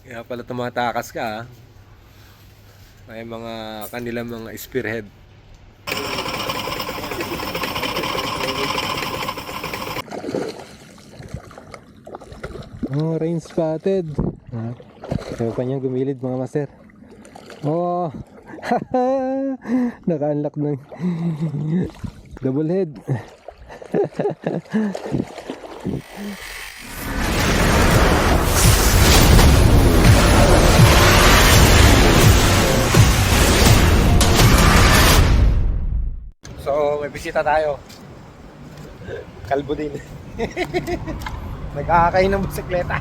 Kaya pala tumatakas ka ah. May mga kanilang mga spearhead. Oh, rain spotted. Kaya pa niyang gumilid mga master. Oh, naka-unlock ng double head. So, may bisita tayo. Kalbo din. Nagkakakain ng bisikleta.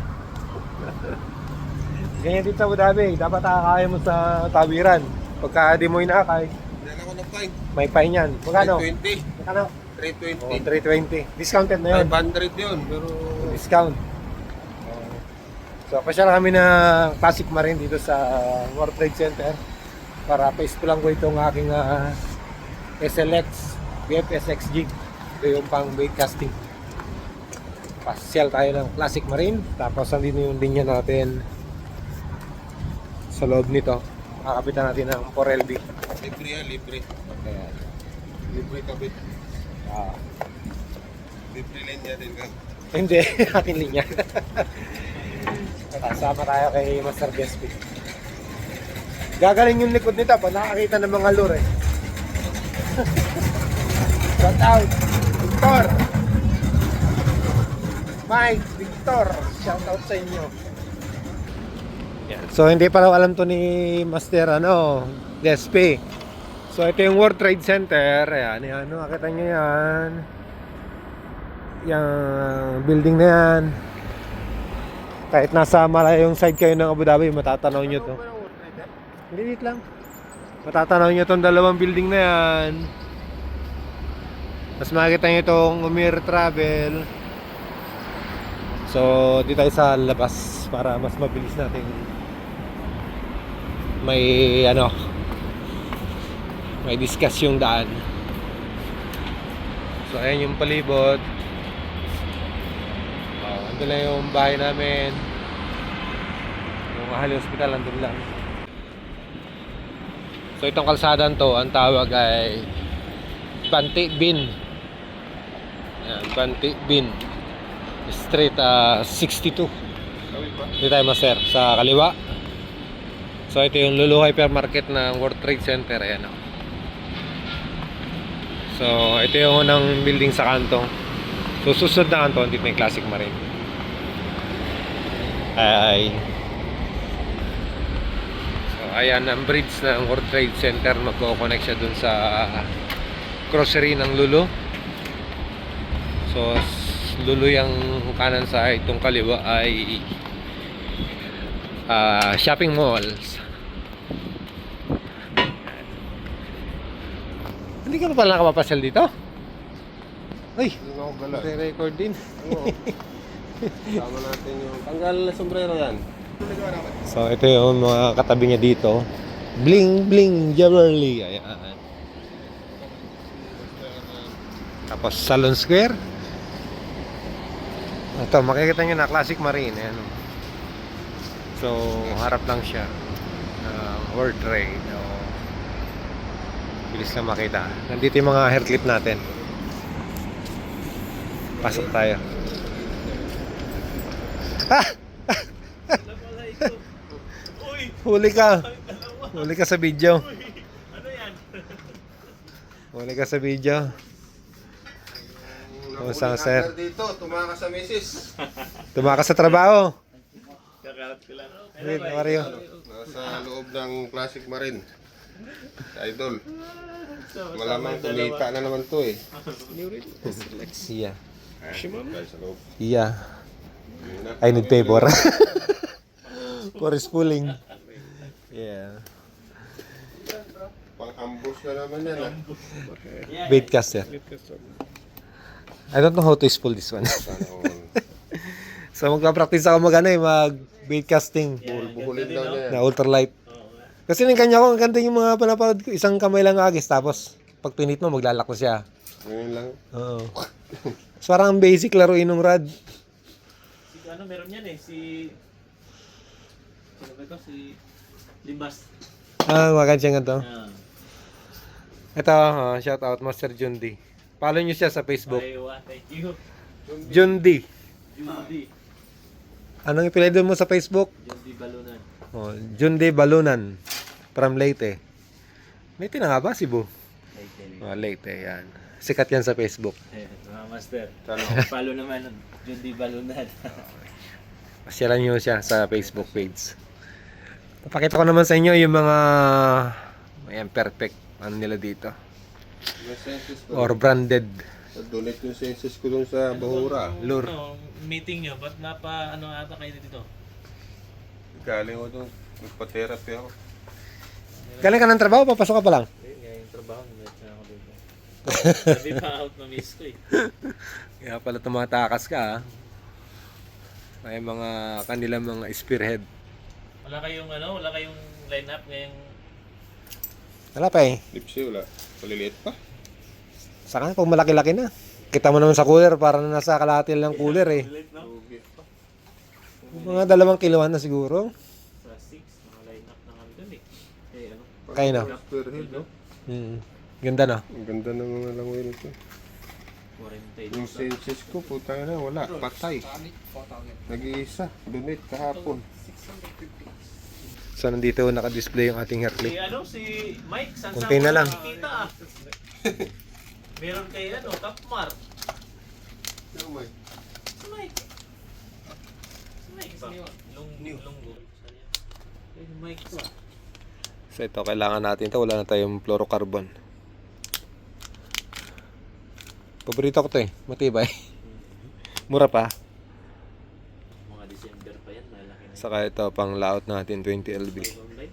Ganyan din sa Abu Dhabi. Dapat nakakain mo sa tawiran. Pagka di mo inakay, Dala ko ng fine. may fine yan. Magkano? 320. Magkano? 320. Oh, 320. Discounted na yun. 500 yun, pero Discount. So, pasya kami na Classic Marine dito sa World Trade Center para paste ko lang ko itong aking SLX BFSXG. Ito yung pang bait casting. Pasyal tayo ng Classic Marine. Tapos andito yung linya natin sa loob nito. Makakapitan natin ng 4LB. libre yan, libre. Ayan. Libre kabit. Ah, Libre linya din ka. hindi, ating linya. Kasama tayo kay Master Bespi. Gagaling yung likod nito pag nakakita ng mga lure. Shout out, Victor. Mike, Victor, shout out sa inyo. Yan. So hindi pa raw alam to ni Master Despi. So ito yung World Trade Center. Ayan, nakita nyo yan. Yung building na yan. Kahit nasa malayong side kayo ng Abu Dhabi, matatanaw nyo to. Lilit lang. Matatanaw nyo tong dalawang building na yan. Mas makikita nyo itong Umir Travel. So, di tayo sa labas para mas mabilis natin may discuss yung daan. So, ayan yung palibot. Andun lang yung bahay namin. Yung Ahali Hospital, andun lang. So itong kalsadan to, ang tawag ay Banti Bin. Ayan, Banti Bin Street 62. Dito tayo master, sa kaliwa. So ito yung Lulu Hypermarket ng World Trade Center. Ayan o. So ito yung unang building sa kanto. So susunod na kanto, dito na yung Classic Marine. So ayan ang bridge ng World Trade Center. Magko-connect siya dun sa grocery ng Lulu. So Lulu yung kanan sa itong kaliwa ay shopping malls. Hindi ka pa pala nakapapasyal dito? Ay, record din. Tama natin yung tanggal na sombrero yan. So ito yung mga katabi niya dito. Bling bling jewelry. Ayan. Tapos Salon Square. Ito makikita niyo na Classic Marine. Ayan. So harap lang siya. World Trade. Bilis lang makita. Nandito yung mga hair clip natin. Pasok tayo. Huli ka. Huli ka sa video. Huli ka sa video. Kamusta sir? Dito, tumakas sa misis. Tumakas sa trabaho. Hey, how are you? Nasa loob ng Classic Marine. Idol. Malamang kumita na naman to eh. Yeah. Guys, sa loob. Yeah. I need favor. For spooling. Yeah. Pang-ambush na naman yan ah. Bait caster. I don't know how to spool this one. Sana all. So magpa-practice ako mag bait casting Buhulin daw niya yan. na ultralight. Kasi ng kanya ko, ang ganda yung mga panapanood ko. Isang kamay lang agis, tapos pag pinit mo, maglalak ko siya. Ngayon lang. Oo. So, parang basic laruin ng rad. Meron yan eh, si Sino ba ito? Si Limbas. Magansya nga to. Ah. Ito, shout out Master Jundi. Follow nyo siya sa Facebook. Thank you. Jundi. Jundi. Anong ipilido mo sa Facebook? Jundi Balunan. Jundi Balunan. From Leyte. Leyte na nga ba, Cebu? Leyte. Leyte, yan. Sikat yan sa Facebook. Mga master. Follow naman ng Jundi Balunan. Pasyalan nyo siya sa Facebook page. Papakita ko naman sa inyo yung mga ayan, perfect ano nila dito. May census ko. Or branded Donate yung census ko dun sa Bahura. lure. Meeting nyo, ba't ano ata kayo dito? Galing ko dun. Nagpa-therapy ako. Galing ka ng trabaho, papasok ka pa lang. Ayun nga yung trabaho, nag-match na ako dito. Sabi pa out na miss ko eh. Kaya pala tumatakas ka ha. May mga kanilang mga spearhead. Wala kayong line-up ngayong... Wala pa eh. Lipsy, wala. Paliliit pa. Saka kung malaki-laki na. Kita mo naman sa cooler, parang nasa kalahati lang ng cooler eh. Lugi pa. Mga 2 kiloan na siguro. Sa 6, mga line-up na kami dun eh. Eh ano? Kayo na. Spearhead, no? Ganda no? Ang ganda ng mga langoy nito. 42. Yung census ko, putang na, wala. Patay. Nag-iisa. Donate kahapon. So nandito naka-display yung ating hair Si clip. si Mike, saan Kunti na lang. nakikita ah. Meron kay Kapmar. No, Mike. Si Mike. Si Mike ba? Lunggo. Si Mike ba? So ito, kailangan natin ito. Wala na tayong fluorocarbon. Paborito ko to eh. Matibay. Mura pa. Mga December pa yan, malaki na. Saka ito, pang layout natin, 20 LB. Online?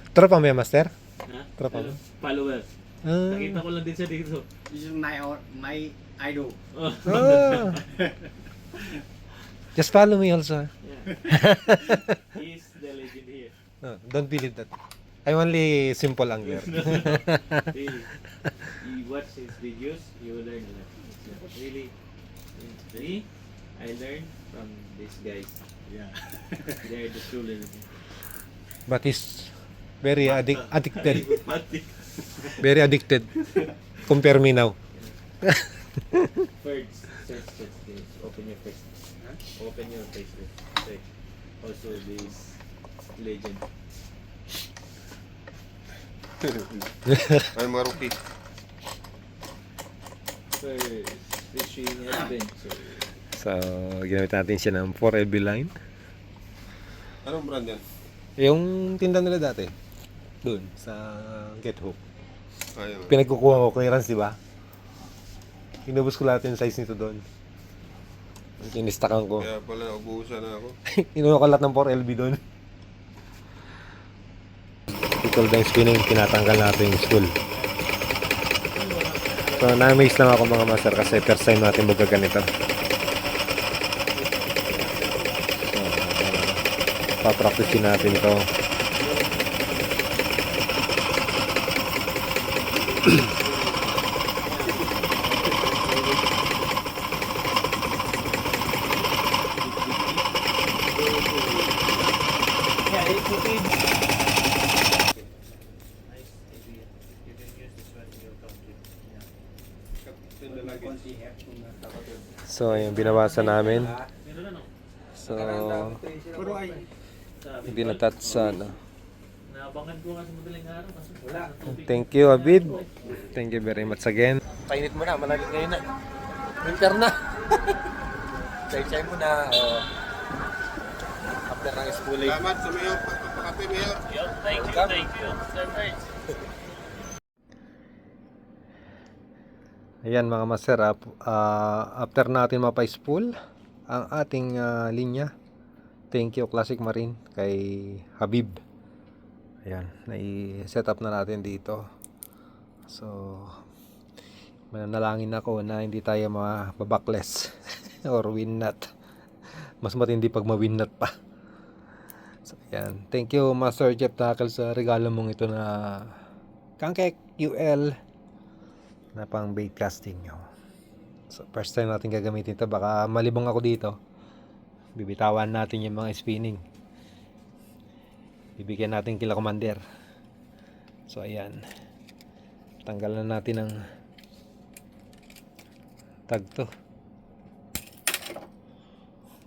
Tropa mo yan, Master? Ha? Tropa mo? Follower. Ah. Nakita ko lang din siya dito. This is my idol. Oh. Ah. Just follow me also. Yeah. He's the legend here. No, don't believe that. I'm only simple angler. Really. You watch his videos, you will learn a lot. It's really, me, I learned from these guys. Yeah. They're the true legend. But he's very addicted. Matic. Very addicted. Compare me now. First, search. Open your face. Open your face. Search. Also this legend. Ay, maruki. First, fishing adventure. So, ginamit natin siya ng 4LB line. Anong brand yan? Yung tinda nila dati. Doon, sa Get Hook. Ayun. Pinagkukuha ko clearance, di ba? Inubos ko lahat yung size nito doon. Kinistakan ko. Kaya pala, naubusan na ako. Inuha ko lahat ng 4LB doon. Titol ng spinning, tinatanggal natin yung spool. So, na-amaze lang ako mga master kasi first time natin magaganito. So, papracticein natin ito. Yeah, it's okay. Nice idea. You can use this one in your country. So, yung binabasa namin. Meron na no? So, Puro ay. Sabi hindi na-touch sa ano. Naabangan ko nga sa madaling araw kasi wala. Thank you, Abib. Thank you very much again. Painit mo na, malamig ngayon na. Winter na. Chay-chay mo na. After ng schooling. Salamat sa mayor. Pagpapakape, mayor. Thank you. Sir Birds. Ayan mga master, after natin mapa-spool ang ating linya. Thank you Classic Marine kay Habib. Ayan, nai-set up na natin dito. So, mananalangin ako na hindi tayo mababackless or win nut. Mas matindi pag ma-win nut pa. So, ayan. Thank you Master Jeff Tackle sa regalo mong ito na Kangkek UL na pang bait casting nyo. So, first time natin gagamitin ito. Baka malibang ako dito. bibitawan natin yung mga spinning. Bibigyan natin kila commander. So ayan, tanggalan natin ng tag to.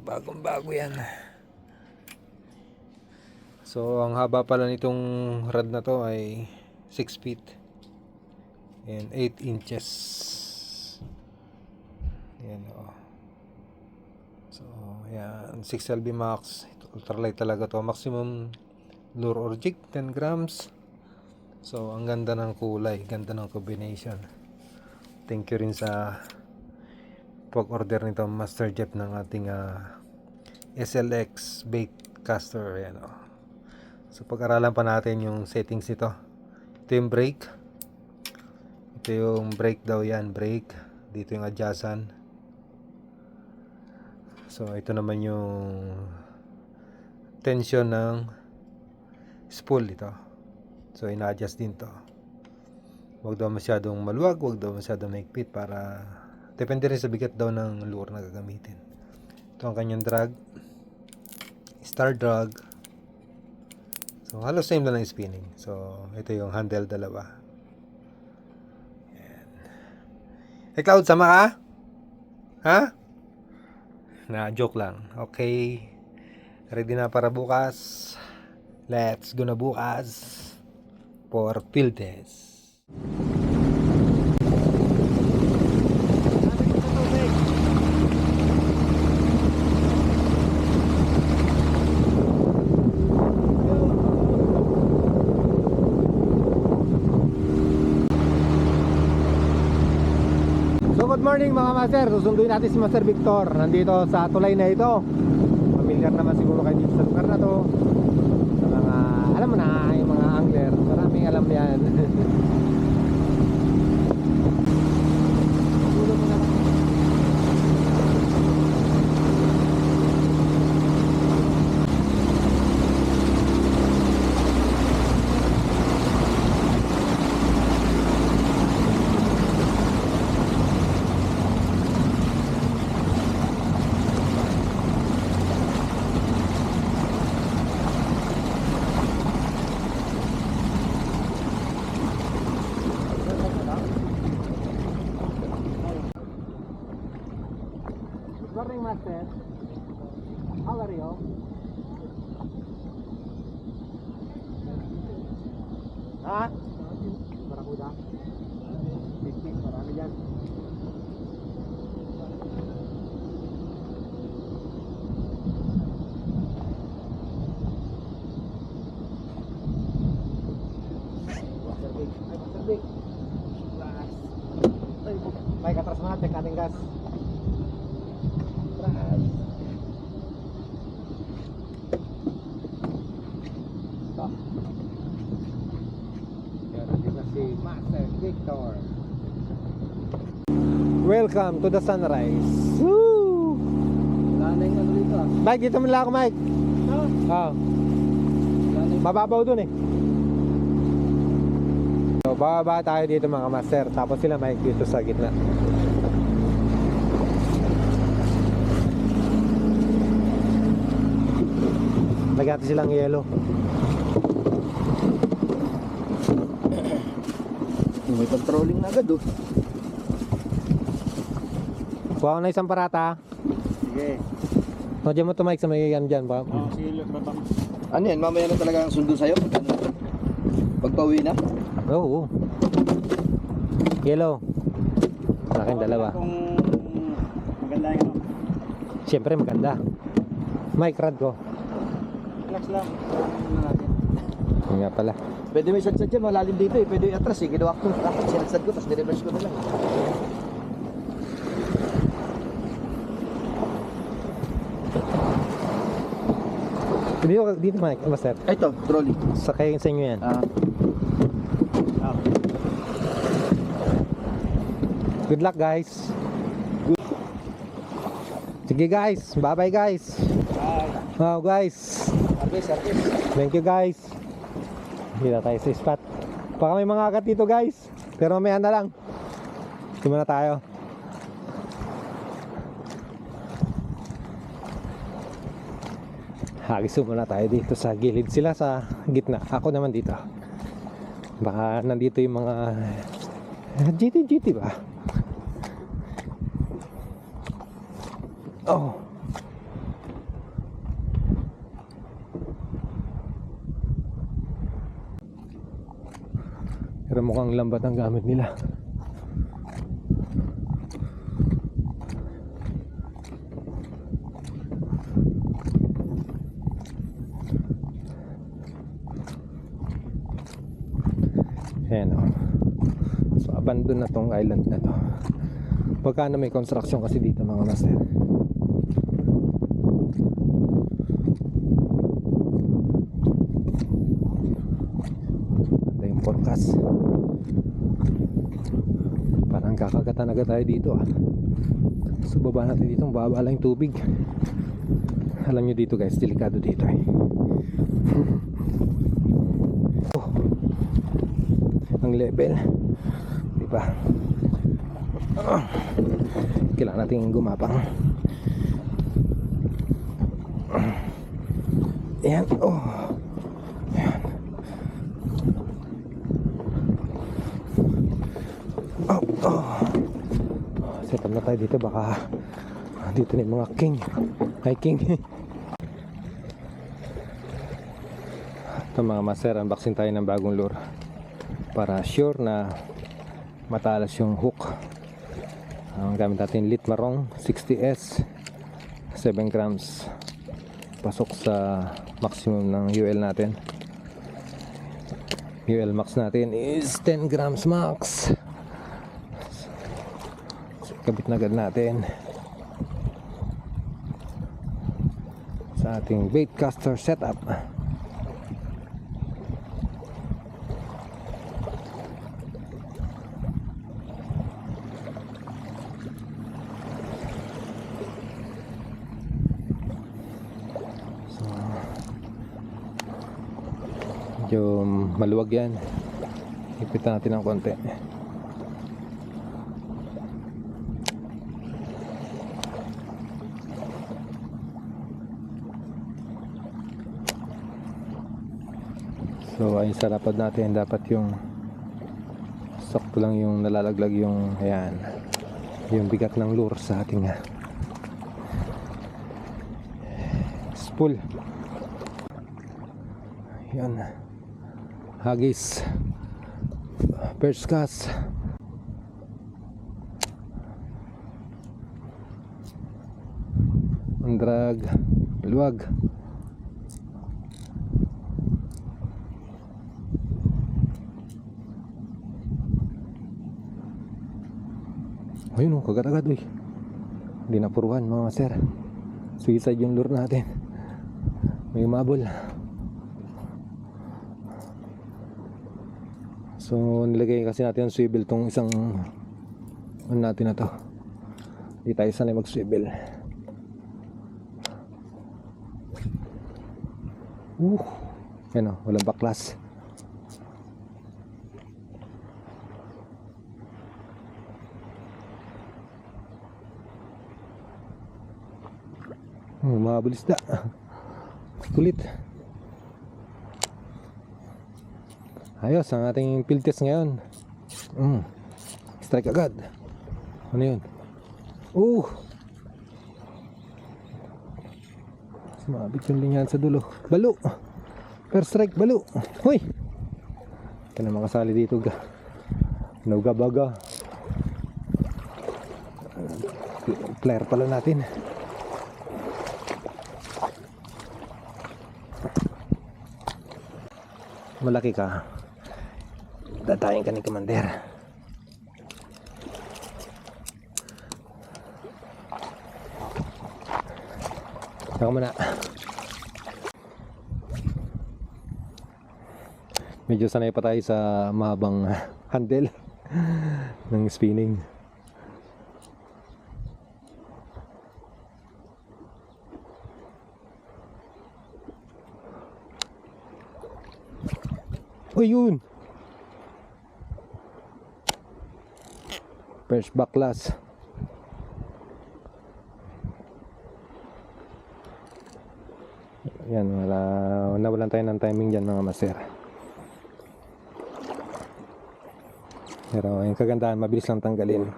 Bagong bago yan. So ang haba pala nitong rod na to ay 6 feet and 8 inches. Yan o. So yan, 6LB max. Ultralight talaga to. Maximum lure or jig 10 grams. So ang ganda ng kulay, ganda ng combination. Thank you rin sa pag-order nito Master Jeff ng ating SLX bait caster. Yan o. So pag-aralan pa natin yung settings nito. Ito yung brake. Ito yung brake daw yan, brake. Dito yung adjustan. So ito naman yung tension ng spool dito. So ina-adjust din to. Huwag daw masyadong maluwag, huwag daw masyadong mahigpit para depende rin sa bigat daw ng lure na gagamitin. Ito ang kanyang drag. Star drag. So halos same lang ng spinning. So ito yung handle dalawa. Ayan. Hey Cloud, sama ka? Ha? Na joke lang. Okay. Ready na para bukas. Let's go na bukas for field test. So good morning mga master. Susunduin natin si Master Victor. Nandito sa tulay na ito. Familiar naman siguro kayo dito sa lugar na to. Sa mga, alam mo na, yung mga angler. Maraming alam yan. Good morning, Master. How are you? Ha? Barakuda? Big, marami dyan. Master Big. Ay, Master Big. May katras mga, check natin gas. Master Victor. Welcome to the sunrise. Woo! Wala na yung ano dito ah. Mike, dito mo lang ako, Mike. Mababaw dun eh. So, bababa tayo dito mga master. Tapos sila Mike dito sa gitna. Lagyan natin silang yelo. May patrolling na agad oh. Kuha ko na isang parata. Sige. O, dyan mo to Mike sa may yan dyan. Ano yan? Mamaya na talaga ang sundo sa'yo? Pagpauwi na? Oo. Yellow. Sa akin dalawa. Kung maganda yung ano. Siyempre maganda. Mike, rad ko. Relax lang. Ano natin? Yun nga pala. Pwede may sadsad dyan, malalim dito eh. Pwede atras eh. Ginawa ko. Sinadsad ko, tapos nireverse ko na lang. Dito Mike, master. Ito, trolley. Sakay sa inyo yan. Good luck guys. Sige guys, bye bye guys. Bye. Oh guys. Service. Thank you guys. Dito tayo sa spot. Baka may mga agat dito guys. Pero mamaya na lang. Ito muna tayo. Hagis muna tayo dito sa gilid. Sila sa gitna. Ako naman dito. Baka nandito yung mga GT ba? Oh. Pero mukhang lambat ang gamit nila. Ayan o. So abandon na tong island na to. Pagka na may construction kasi dito mga master. Ganda yung forecast. Parang kakagatan agad tayo dito ah. So baba natin dito, baba lang yung tubig. Alam nyo dito guys, delikado dito eh. Ang level, di ba? Kailangan natin gumapang. Ayan, oh. Ayan. Oh. Set up na tayo dito, baka dito na yung mga king. Hiking. Ito mga master, unboxing tayo ng bagong lure para sure na matalas yung hook. Ang gamit natin Litmarong 60S, 7 grams, pasok sa maximum ng UL natin. UL max natin is 10 grams max. So, kabit na agad natin sa ating baitcaster setup. Medyo maluwag yan. Ipitan natin ng konti. So ayun sa lapad natin, dapat yung sakto lang yung nalalaglag yung ayan, yung bigat ng lure sa ating spool. Yan, hagis, first cast. Ang drag, luwag. Ayun o, kagat-agad uy. Hindi na puruhan mga sir. Suicide yung lure natin. May umabol. So nilagay kasi natin ang swivel tong isang ano natin na to. Hindi tayo sanay mag swivel. Yan o, walang baklas. Mahabol isda. Kulit. Ayos ang ating field test ngayon. Strike agad. Ano yun? Sumabit yung linyan sa dulo. Balo. First strike, balo. Hoy. Ito na makasali dito ga. Nauga-baga. Player pala natin. Malaki ka, datayin ka ni Commander. Saka muna. Medyo sanay pa tayo sa mahabang handle ng spinning. Ayun. First baklas. Yan, nawalan tayo ng timing dyan mga master. Pero yung kagandahan, mabilis lang tanggalin.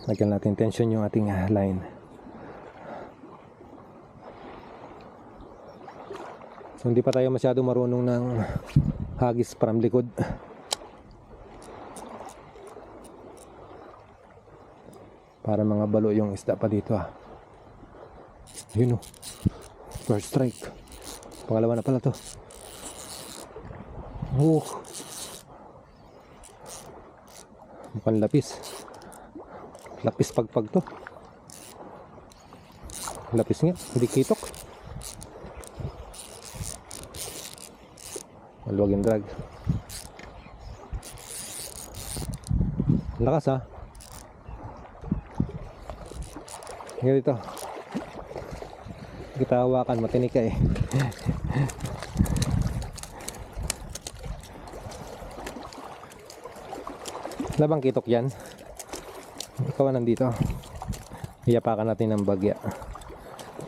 Lagyan natin tension yung ating line. So hindi pa tayo masyado marunong ng hagis from likod. Para mga balo yung isda pa dito Yun first strike. Pangalawa na pala to. Mukhang lapis. Lapis pagpag to. Lapis nga, hindi kitok. Maluwag yung drag. Lakas Ngayon dito. Kita hawakan, matinik ka Labang kitok yan. Ikaw nandito. Iapakan natin ng bagya.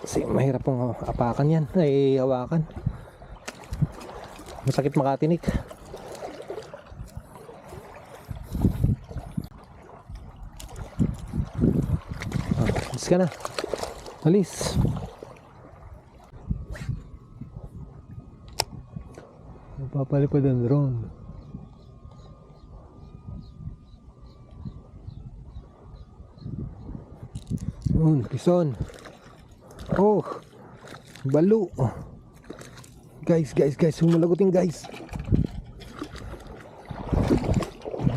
Kasi mahirap pong apakan yan. Ay, hawakan. Masakit makatinik. Alis ka na. Alis. Papalipad ang drone. Pison. Balo. Guys, humalagutin guys.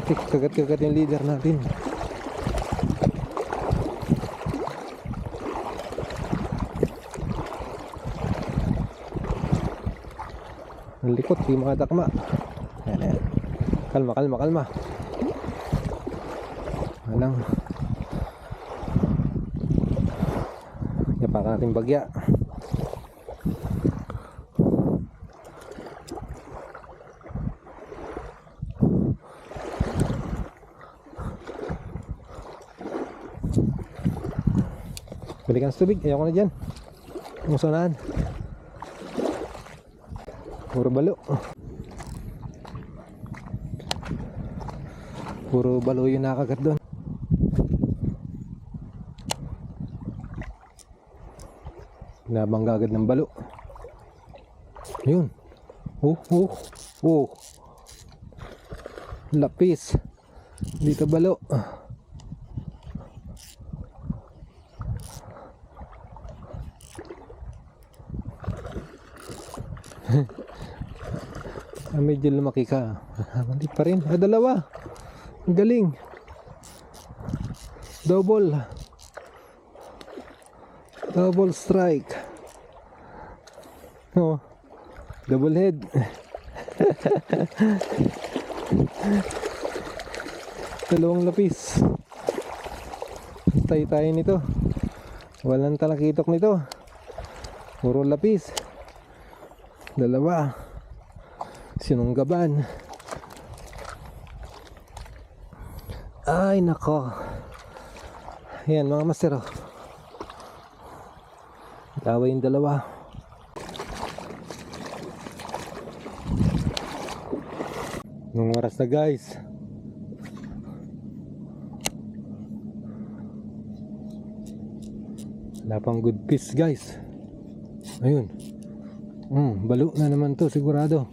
Kagat-kagat yung leader natin. Ang likot, di makadakma. Ayan. Kalma. Alang. Yapakan natin bagya. Balikan sa tubig, ayaw ko na dyan. Musunahan. Puro balo. Puro balo yung nakagat doon. Nabangga agad ng balo. Yun. Lapis. Dito balo. Medyo lumaki ka. Hindi pa rin. Dalawa. Ang galing. Double strike. Double head. Dalawang lapis. Tayo nito. Walang talakitok nito. Puro lapis. Dalawa. Sinunggaban. Ay nako. Ayan mga master. Taway yung dalawa. Nung oras na guys. Wala pang good fish guys. Ayun. Balo na naman to sigurado.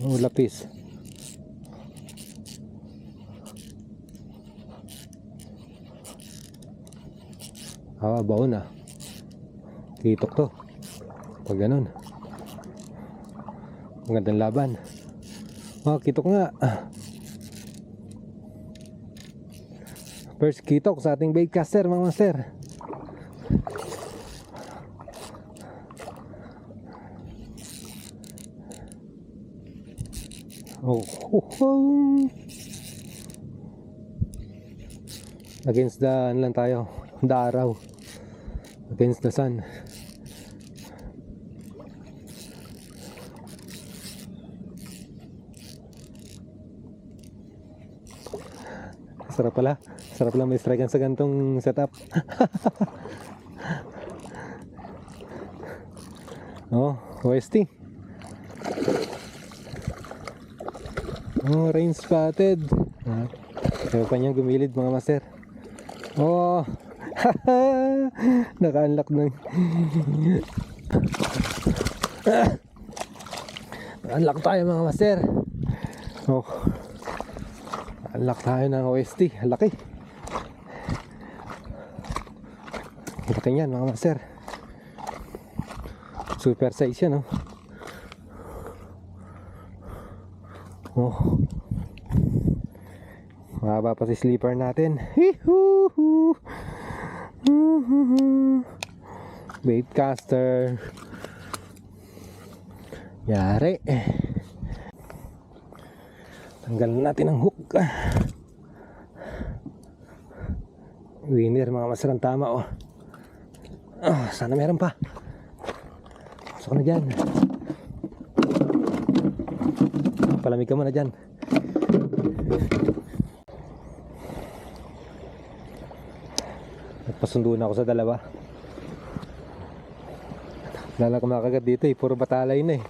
Lapis. Baon na. Kitok to. Pag ganun. Magandang laban. Kitok nga. First kitok sa ating baitcaster mga master. Against the lang tayo, the araw, against the sun. Sarap pala may strike sa gantong setup. Oh, OST. Oh, rain spotted. Kaya pa niyang gumilid mga master. Oh, naka-unlock ng unlock tayo mga master. Oh, unlock tayo ng OST. Laki. Laki niyan mga master. Super size yan, oh. Oh. Mahaba pa si sleeper natin. Hihuhu. Bait caster. Yari. Tanggalin natin ang hook. Winner mga masarang tama, oh. Oh, sana meron pa. Pasok na dyan. Palamig ka muna dyan. Nagpasundo na ako sa dalawa. Wala na kumakagat dito, eh. Puro batalay na, eh.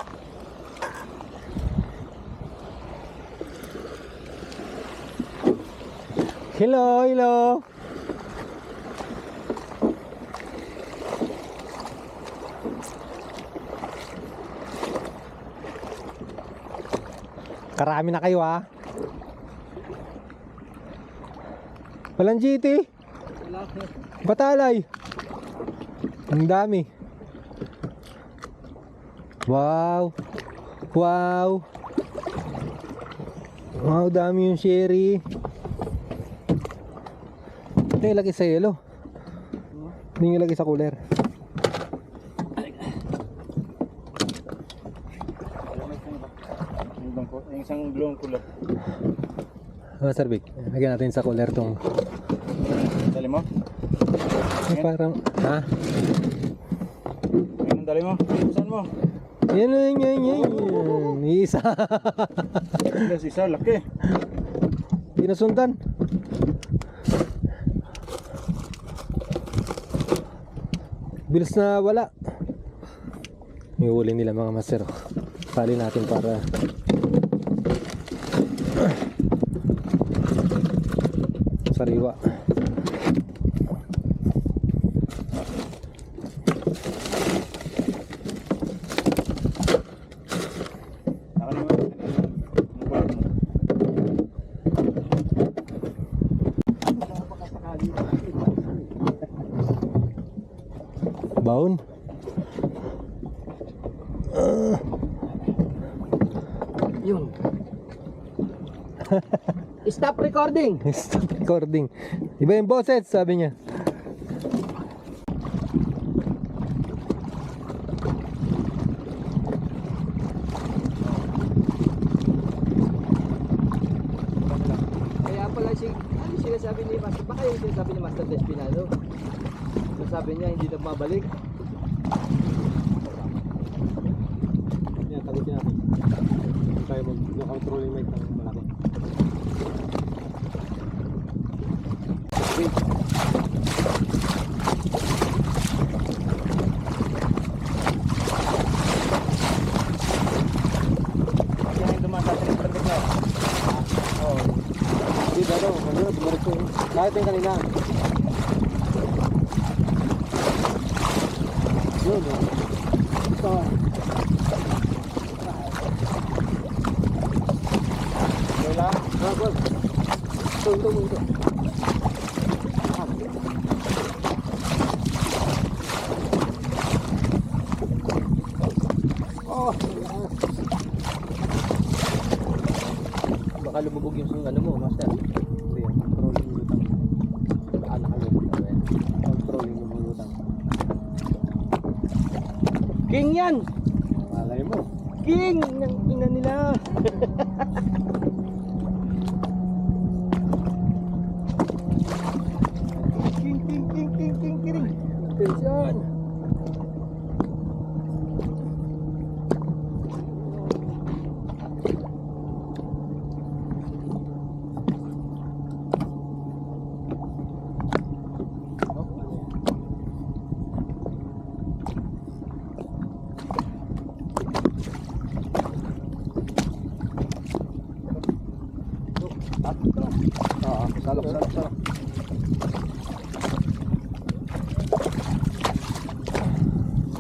Hello, hello. Karami na kayo, ha? Walang GT? Batalay. Ang dami. Wow. Wow. Wow, dami yung sherry. Ito yung lagay sa yelo. Hindi yung lagay sa cooler. Yung isang blong kulot. Sir Vic, lagyan natin sa cooler tong. Dali mo? Ay, parang, ha? Ayun ang dali mo. Saan mo? Yan. Isa. Yes, isa. Laki. Pinasundan. Bilis na wala. May huli nila mga master. Pali natin para sariwa. Baon. Yung. Stop recording. Stop recording. Iba yung boses, sabi niya. Kaya pala ano sinasabi ni Master? Baka yung sinasabi ni Master Despinado. Sabi niya hindi na mabalik. Yan, tagutin natin. Tayo mag-controlling mic ng malaki. Yan yung dumatas sa pagkat mo. Oo. Hindi, dado. Ano, bumalik ko. Kahit yung kanina. Yun, yun. Ito. Wala. Good. Ito. Oh, baka lumubog yung ano mo, Master. Hindi yan, controlling yung lutang. Anak ka yun. Controlling yung lutang. King yan! Malay mo. King! Ng ina nila! King! Attention! Sarap.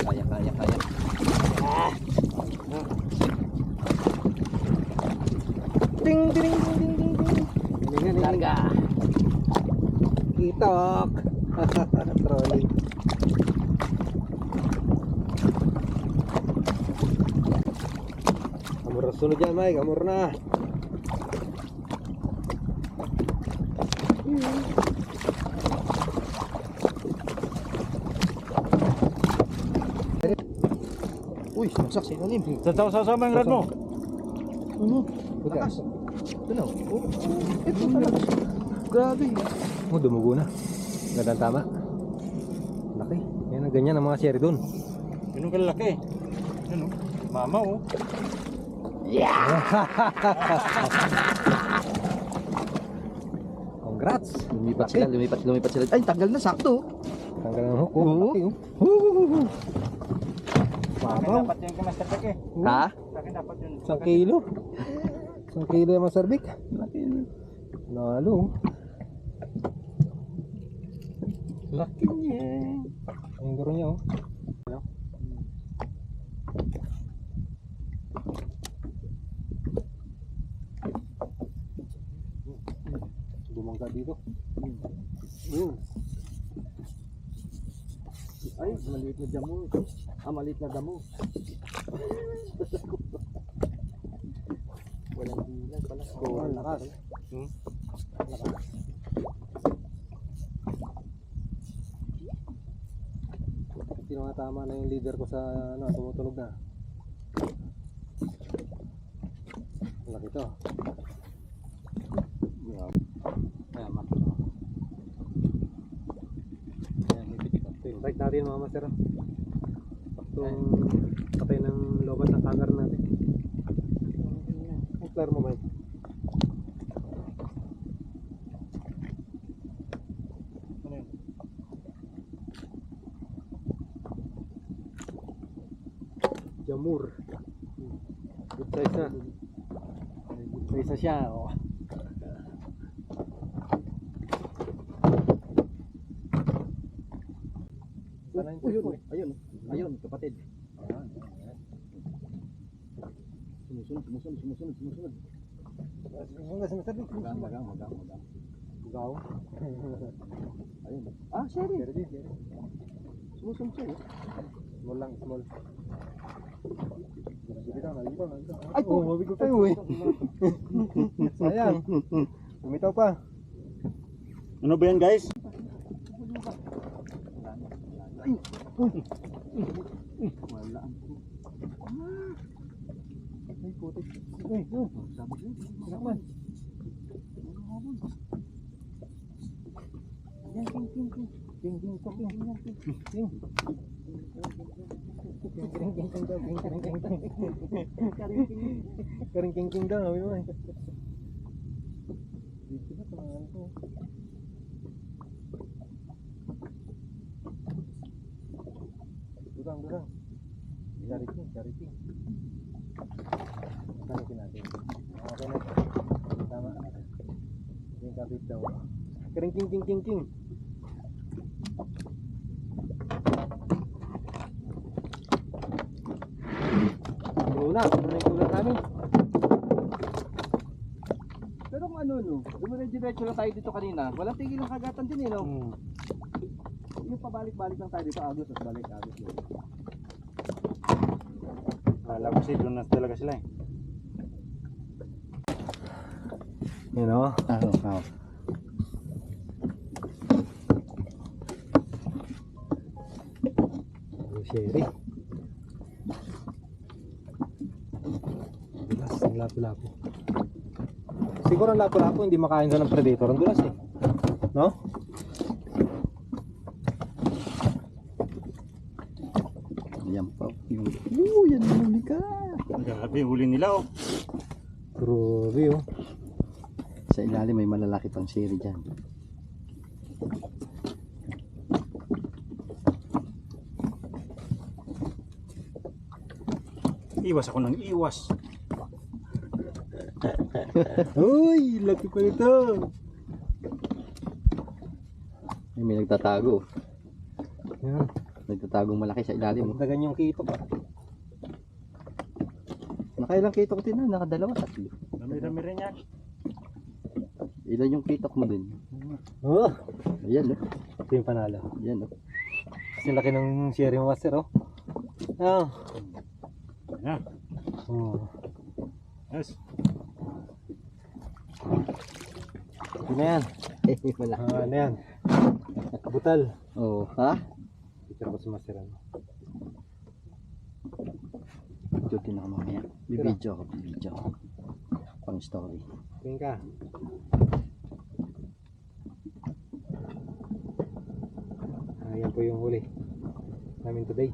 Kaya. Ding. Larga. Itok. Trolling. Amor na sunod yan, Mike. Amor na. Uy, saksak sa ilalim. Sasama yung rad mo. Lakas. Ito na. Ito talaga. Grabe. Oh, dumugo na. Gandang tama. Laki. Yan ang ganyan ang mga seri doon. Ganun kalaki. Ano? Mama oh. Congrats. Lumipat sila. Ay, tanggal na, sakto. Tanggal ng hook. Oo. Laki, oh. Sa akin Wow. dapat yung kamaster eh. Ha? Sa akin dapat yun. 1 kilo. 1 kilo yung maserbik. Laki. Lalo. Laki niya. Ang guro niya, oh. Ano? Bumangga dito. Ay, maliit na damo. Maliit na damo. Walang bilang pala. Oh, lakas. Lakas. Tama na yung leader ko sa ano, tumutunog na. Laki to. Ayan, mati. Ayan, hipit ito. Right natin mga master. Paktong patay ng lobat ng kagar natin. Ang flare mo, Mike. Ano yun? Jamur. Good size na. Good size na siya. Oh. Ayun, kapatid. Sumusunod. Magang. Gaw. Ayun. Ah, sherry. Sherry. Sumusunod siya. Small lang, small. Nalito. Ay, po. Mabigot tayo eh. Sayang. Bumitaw pa. Ano ba yan guys? Wala. Ay, putik. Uy, sakman. Karing-king daw, sabi mo eh. Dito na, pangalan ko. Durang. Charity. Kalikin natin. Okay na. Tama. Yung kapit daw. Karing-king. Una yung kulat namin. Pero kung ano, no? Dumiretso lang tayo dito kanina. Walang tigil ng kagatan din, eh, no? Yung pabalik-balik lang tayo dito, agos at balik. Alam ko doon na talaga sila eh. Yun o. Sherry. Dulas, ang lapo-lapo. Siguro ang lapo-lapo hindi makain sa ng predator. Ang dulas eh. No? Yan pa. Yan naman ka. Grabe, huli nila oh. Grabe oh. Sa ilalim may malalaki pang siri dyan. Iwas ako ng iwas. Uy, laki pa ito. May nagtatago. Yan. Nagtatagong malaki sa ilalim. Dagan yung kitok. Nakailang kitok din na, nakadalawa, tatlo. Dami-dami rin yan. Ilan yung kitok mo din? Oh, Ayan, no? ito yung panalo. Ayan, no? Kasi laki ng sharing master, oh. Oh. Yan. Oh. Yes. Ito na yan. Wala. Ano yan? Butal. Oo, ha? Picture ko sa master, ano. Dutin ako mamaya. Bibidyo ako, bibidyo ako. Pang story. Tingin ka. Ayan po yung huli namin today.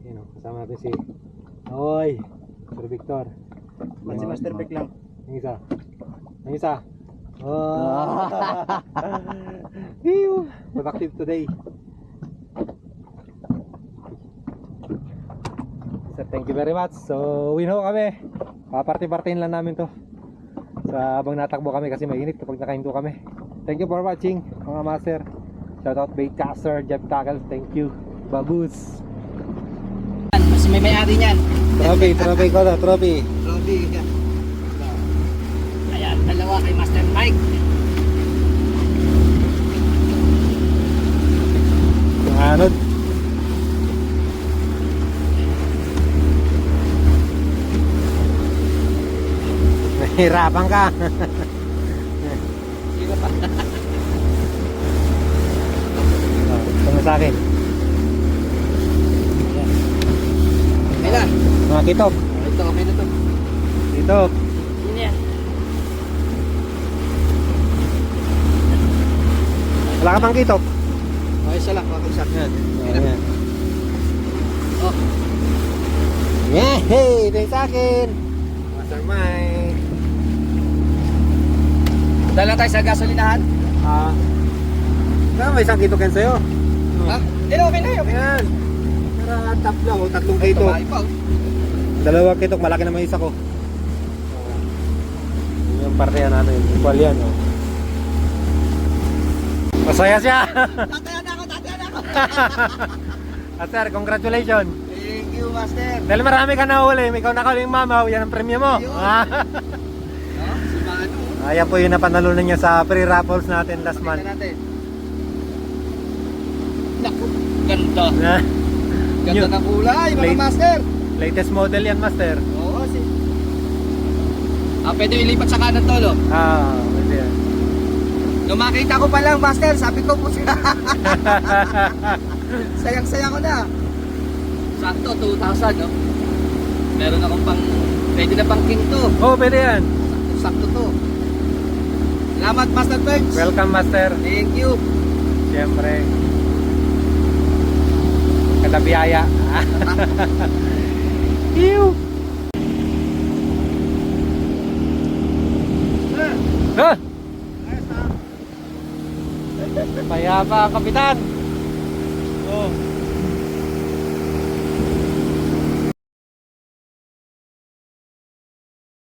Ayan o, kasama natin si Oy, Sir Victor. Si Master Beck lang. Yung isa. Yung isa. Oh. Hiu. Productive today. Sir, thank you very much. So, uwi na ho kami. Paparty-partin lang namin to. Sa habang natakbo kami kasi mainit kapag nakahinto kami. Thank you for watching mga master. Shoutout Baitcaster, Jeff Tackle. Thank you. Babus. Kasi may may-ari niyan. Trophy ko na, trophy. Trophy. Ayan, dalawa kay Master Mike. Yung anod. Nahihirapan ka. Sino pa? Ito sa akin. Kailan? Mga kitok. Ito, okay na to. Dito. Yun yan. Wala ka pang kitok. Okay, isa lang, okay, isa. Yan. Ayan. Yan. Oh, Yay! Ito yung sa akin. Master Mike. dala tayo sa gasolinahan. May isang kitok yan sa'yo. Ha? Okay na yun. Ayan. Para tatlo o tatlong kitok. Tumahay pa, oh. Dalawang kitok, malaki naman isa ko. Yung parte yan, ano yun, equal yan. Oh. Masaya siya! Tatayan ako, tatayan ako. Master, congratulations! Thank you, Master. Dahil marami ka nahuli, ikaw nakahuling mamaw, yan ang premyo mo. Ayun. Ah. Oh, si Manu. Ayan po yung napanalunan niya sa pre-raffles natin last month. Tingnan natin. Naku, ganda. Ganda Yun. ng kulay, mga Late. Master. Latest model yan, Master. Oo, pwede ilipat sa kanan to, no? Pwede yan. Nung makita ko pa lang, Master, sabi ko po siya. Sayang-saya ko na. Sakto, 2,000, no? Meron akong pwede na pang king to. Oh, pwede yan. Sakto to. Salamat, Master Perks. Welcome, Master. Thank you. Siyempre. Kada biyaya. Ew. Ah! Payapa, kapitan. Oh.